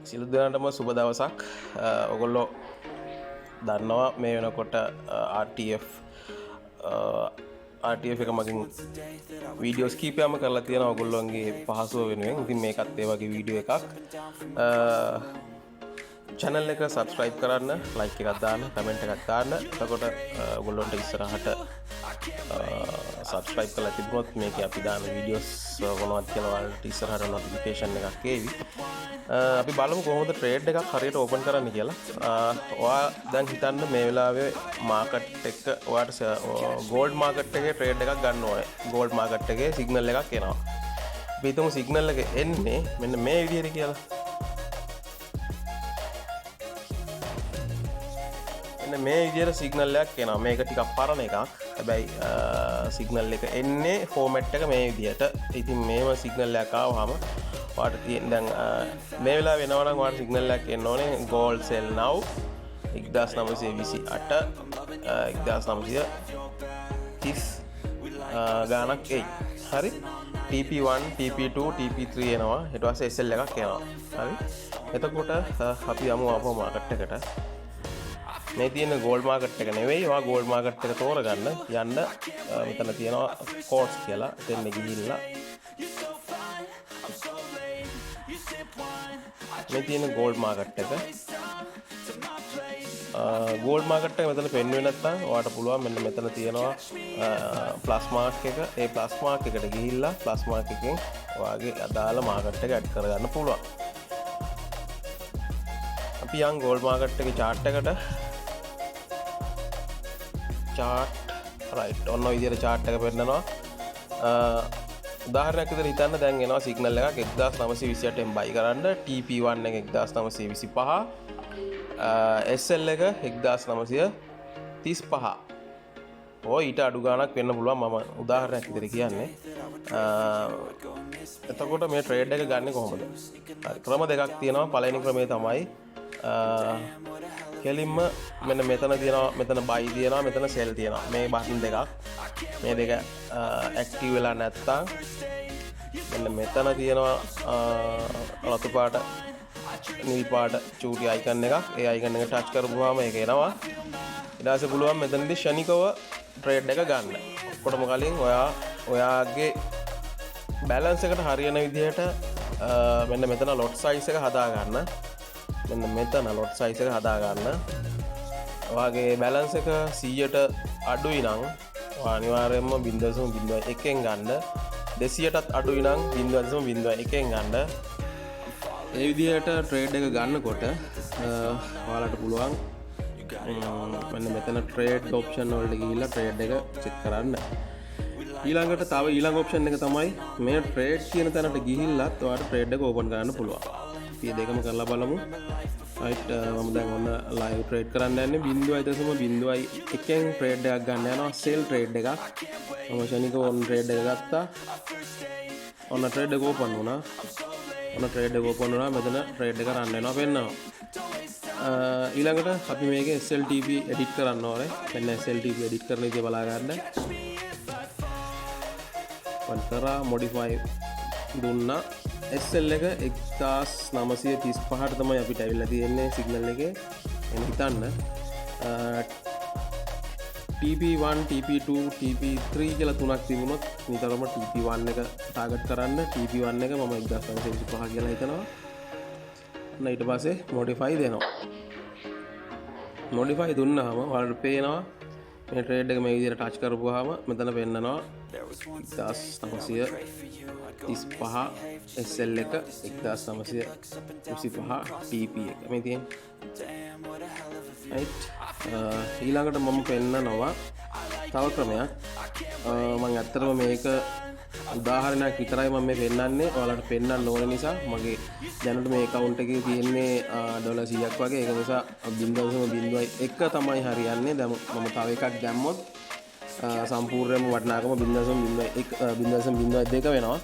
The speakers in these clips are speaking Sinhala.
සියලු දෙනාටම සුබ දවසක්. ඔයගොල්ලෝ දන්නවා මේ වෙනකොට RTF එක මගින් වීඩියෝස් කීපයක්ම කරලා තියෙනවා ඔයගොල්ලෝගේ පහසුව වෙනුවෙන්. ඉතින් මේකත් ඒ වගේ වීඩියෝ එකක්. channel එක subscribe කරන්න, like එකක් දාන්න, comment එකක් දාන්න. එතකොට ඔයගොල්ලන්ට ඉස්සරහට subscribe කරලා තිබුණොත් මේකේ අපි දාන වීඩියෝස් මොනවද කියලා ඔයාලට ඉස්සරහට notification එකක් එවි. අපි බලමු කොහොමද ට්‍රේඩ් එකක් හරියට ඕපන් කරන්න කියලා. ඔයා දැන් හිතන්න මේ වෙලාවේ මාකට් එක ඔයාට ගෝල්ඩ් මාකට් එකේ ට්‍රේඩ් එකක් ගන්න ඕනේ. ගෝල්ඩ් මාකට් එකේ සිග්නල් එකක් එනවා. අපි හිතමු සිග්නල් එක එන්නේ මෙන්න මේ විදිහට කියලා. මේ විදිහට සිග්නල් එකක් එනවා. මේක ටිකක් පරණ එකක්. හැබැයි සිග්නල් එක එන්නේ ෆෝමැට් එක මේ විදිහට. ඉතින් මේව සිග්නල් එකක් ආවම ඔයාට තියෙන දැන් මේ වෙලාව වෙනවා නම් ඔයාට සිග්නල් එකක් එන්න ඕනේ gold sell now 1928 1930 ගානක් එයි. හරි. TP1 TP2 TP3 එනවා. ඊට පස්සේ SL එකක් එනවා. හරි. එතකොට අපි යමු ආපහු මාකට් එකට. මේ තියෙන ගෝල්ඩ් මාකට් එක නෙවෙයි. ඔයා ගෝල්ඩ් මාකට් එක තෝරගන්න යන්න මෙතන තියෙනවා කෝඩ්ස් කියලා. එතෙන් ගිහිල්ලා මේ තියෙන ගෝල්ඩ් මාකට් එක ගෝල්ඩ් මාකට් එක මෙතන පෙන්වෙන්නේ නැත්නම් ඔයාට පුළුවන් මෙන්න මෙතන තියෙනවා ප්ලස් මාර්ක් එක. ඒ ප්ලස් මාර්ක් එකට ගිහිල්ලා ප්ලස් මාර්ක් එකෙන් ඔයාගේ අදාළ මාකට් එක ඇඩ් කරගන්න පුළුවන්. අපි යන් ගෝල්ඩ් මාකට් එකේ chart එකට chart right ඔන්න ඔය විදිහට chart එක පෙන්නනවා. උදාහරණයක් විදිහට හිතන්න දැන් එනවා සිග්නල් එකක් 1928 න් buy කරන්න. TP1 එක 1925 SL එක 1935. ඔය ඊට අඩු ගාණක් වෙන්න පුළුවන්. මම උදාහරණයක් විදිහට කියන්නේ. එතකොට මේ ට්‍රේඩ් එක ගන්න කොහොමද? හරි. ක්‍රම දෙකක් තියෙනවා. පළවෙනි ක්‍රමය තමයි කෙලින්ම මෙන්න මෙතන තියෙනවා, මෙතන buy තියෙනවා, මෙතන sell තියෙනවා. මේ බටන් දෙකක්. මේ දෙක ඇක්ටිව් වෙලා නැත්තම් මෙන්න මෙතන තියෙනවා රතු පාට නිල් පාට චූටි අයිකන් එකක්. ඒ අයිකන් එක ටච් කරපුවාම ඒක එනවා. ඊට පස්සේ පුළුවන් මෙතනදී ෂණිකව ට්‍රේඩ් එක ගන්න. ඔක්කොටම කලින් ඔයාගේ බැලන්ස් එකට හරියන විදිහට මෙන්න මෙතන lot size එක හදා ගන්න. මෙන්න මෙතන lot size එක හදා ගන්න. ඔයාගේ බැලන්ස් එක 100ට අඩුයි නම් අනිවාර්යයෙන්ම 0.01 න් ගන්න. 200ටත් අඩුයි නම් 0.01 න් ගන්න. ඒ විදිහට ට්‍රේඩ් එක ගන්නකොට ඔයාලට පුළුවන් මෙන්න මෙතන ට්‍රේඩ් ඔප්ෂන් වලට ගිහිල්ලා ට්‍රේඩ් එක චෙක් කරන්න. ඊළඟට තව ඊළඟ ඔප්ෂන් එක තමයි මේ ට්‍රේඩ් කියන තැනට ගිහිල්ලත් ඔයාලට ට්‍රේඩ් එක ඕපන් කරන්න පුළුවන්. අපි දෙකම කරලා බලමු. right මම දැන් ඔන්න ලයිව් ට්‍රේඩ් කරන්න යන්නේ 0.01 න් ට්‍රේඩ් එකක් ගන්න යනවා. සෙල් ට්‍රේඩ් එකක්. මම ෂණිකව ඔන්න ට්‍රේඩ් එක ගත්තා. ඔන්න ට්‍රේඩ් එක ඕපන් වුණා. ඔන්න ට්‍රේඩ් එක ඕපන් වුණා. මෙතන ට්‍රේඩ් එක රන් වෙනවා පෙන්නනවා. ඊළඟට අපි මේකේ SLTP එඩිට් කරන්න ඕනේ. මෙන්න SLTP එඩිට් කරන විදිය බලා ගන්න. ඔන්න කරා modify දුන්නා. SL එක 1935ට තමයි අපිට ඇවිල්ලා තියෙන්නේ සිග්නල් එකේ. එන්න හිතන්න TP1 TP2 TP3 කියලා තුනක් තිබුණොත් නිතරම TP1 එක ටාගට් කරන්න. TP1 එක මම 1925 කියලා හිතනවා. ඊට පස්සේ modify දෙනවා. modify දුන්නාම ඔයාලට පේනවා මේ ට්‍රේඩ් එක මේ විදිහට ටච් කරපුවාම මෙතන පෙන්නනවා 1935 SL එක 1925 TP එක මේ තියෙන්නේ. right ඊළඟට මම පෙන්නනවා තව ක්‍රමයක්. මම ඇත්තටම මේක උදාහරණයක් විතරයි මම මේ පෙන්නන්නේ. ඔයාලට පෙන්නන්න ඕන නිසා මගේ දැනට මේ account එකේ තියෙන්නේ $100ක් වගේ. ඒක නිසා 0.01 තමයි හරියන්නේ. දැන් මම තව එකක් දැම්මොත් සම්පූර්ණයෙන්ම වටිනාකම 0.02 වෙනවා.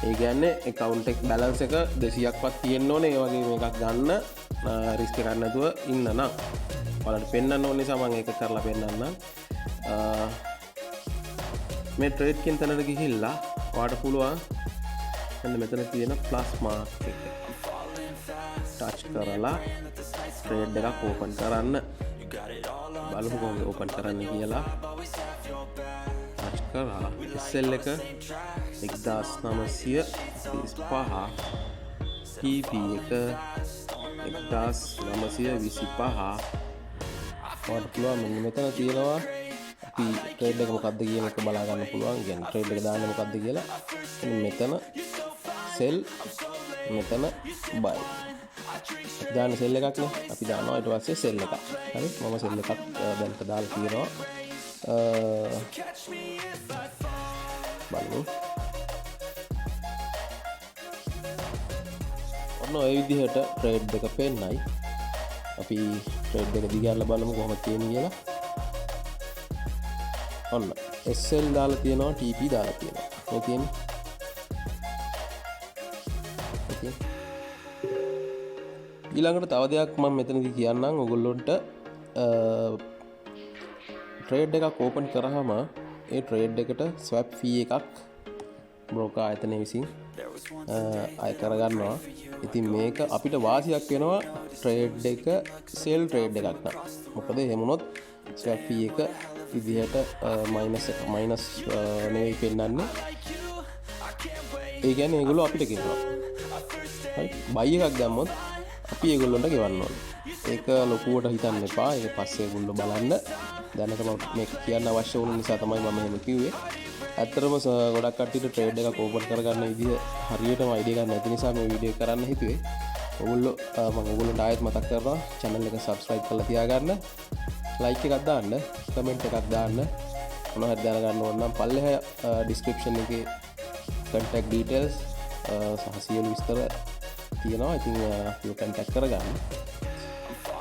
ඒ කියන්නේ account එක balance එක 200ක්වත් තියෙන්න ඕනේ. ඒ වගේ මේකක් ගන්න risk එකක් නැතුව ඉන්න නම් ඔයාලට පෙන්නන්න ඕන නිසා මම ඒක කරලා පෙන්නන්නම්. මේ ට්‍රේඩ් කියන තැනට ගිහිල්ලා ඔයාට පුළුවන් මෙන්න මෙතන තියෙන ප්ලස් මාර්ක් එක ටච් කරලා ට්‍රේඩ් එකක් ඕපන් කරන්න. බලමු කොහොමද ඕපන් කරන්න කියලා. ටච් කරලා SL එක 1935, TP එක 1925. ඔයාලට පුළුවන් මෙන්න මෙතන තියෙනවා අපි ට්‍රේඩ් එක මොකක්ද කියන එක බලා ගන්න පුළුවන්. කියන්නේ ට්‍රේඩ් එක දාන්නේ මොකක්ද කියලා. මෙතන sell, මෙතන buy. දාන සෙල් එකක් නේ. අපි දානවා ඊට පස්සේ සෙල් එකක්. හරි. මම සෙල් එකක් දැන්ට දාලා තියෙනවා. බලමු. ඔන්න ඔය විදිහට ට්‍රේඩ් එක පෙන්නයි. අපි ට්‍රේඩ් එක දිගහැරලා බලමු කොහොමද තියෙන්නේ කියලා. ඔන්න SL දාලා තියෙනවා, TP දාලා තියෙනවා. මේ තියෙන්නේ. ඕකේ. ඊළඟට තව දෙයක් මම මෙතනදී කියන්නම් ඔයගොල්ලොන්ට. ට්‍රේඩ් එකක් ඕපන් කරාම ඒ ට්‍රේඩ් එකට ස්වැප් ෆී එකක් බ්‍රෝකර් ආයතනය විසින් අය කරගන්නවා. ඉතින් මේක අපිට වාසියක් වෙනවා ට්‍රේඩ් එක සෙල් ට්‍රේඩ් එකක් නම්. මොකද එහෙම වුණොත් ස්වැප් ෆී එක විදිහට මයිනස් නෙවෙයි පෙන්නන්නේ. ඒ කියන්නේ ඒගොල්ලෝ අපිට ගෙවනවා. හරි. බයි එකක් දැම්මොත් අපි ඒගොල්ලොන්ට ගෙවන්න ඕනේ. ඒක ලොකුවට හිතන්න එපා. ඒක පස්සේ ඒගොල්ලෝ බලන්න. දැනට මම මේක කියන්න අවශ්‍ය වුණ නිසා තමයි මම එහෙම කිව්වේ. ඇත්තටම ගොඩක් කට්ටියට ට්‍රේඩ් එකක් ඕපන් කරගන්න විදිහ හරියටම අයිඩියා ගන්න නැති නිසා මේ වීඩියෝ කරන්න හිතුවේ. ඔයගොල්ලෝ මම ඔයගොල්ලන්ට ආයෙත් මතක් කරනවා channel එක subscribe කරලා තියාගන්න. like එකක් දාන්න, comment එකක් දාන්න. මොනවා හරි දැනගන්න ඕන නම් පල්ලෙහා description එකේ contact details සහ සියලු විස්තර තියෙනවා. ඉතින් ඒක contact කරගන්න.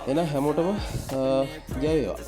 එහෙනම් හැමෝටම ජය වේවා.